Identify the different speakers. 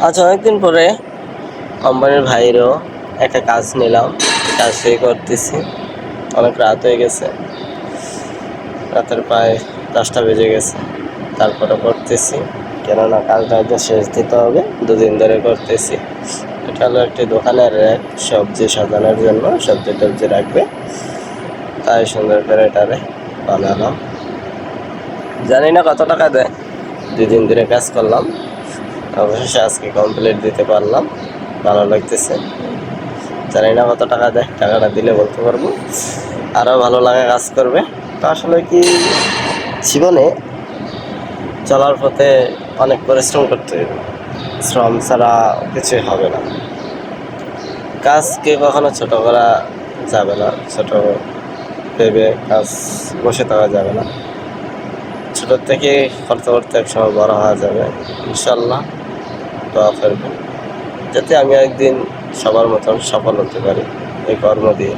Speaker 1: আজ অনেকদিন পরে কোম্পানির ভাইয়েরও একটা কাজ নিলাম, কাজটাই করতেছি। অনেক রাত হয়ে গেছে, রাতের প্রায় 10টা বেজে গেছে, তারপরে করতেছি। কেননা কাজটা একদম শেষ দিতে হবে, 2 দিন ধরে করতেছি। এটা হলো একটি দোকানের র্যাক, সবজি সাজানোর জন্য, সবজি টবজি রাখবে, তাই সুন্দর করে এটারে বানালাম। জানি না কত টাকা দেয়, 2 দিন ধরে কাজ করলাম, অবশেষে আজকে কমপ্লিট দিতে পারলাম, ভালো লাগতেছে। জানি না কত টাকা দেয়, টাকাটা দিলে বলতে পারবো, আরও ভালো লাগে কাজ করবে। তো আসলে কি, জীবনে চলার পথে অনেক পরিশ্রম করতে হবে, শ্রম ছাড়া কিছুই হবে না। কাজকে কখনো ছোট করা যাবে না, ছোট ভেবে কাজ বসে থাকা যাবে না। ছোটোর থেকে করতে করতে এক সময় বড় হওয়া যাবে ইনশাল্লাহ। দোয়া করবেন যাতে আমি একদিন সবার মতন সফল হতে পারি এই কর্ম দিয়ে।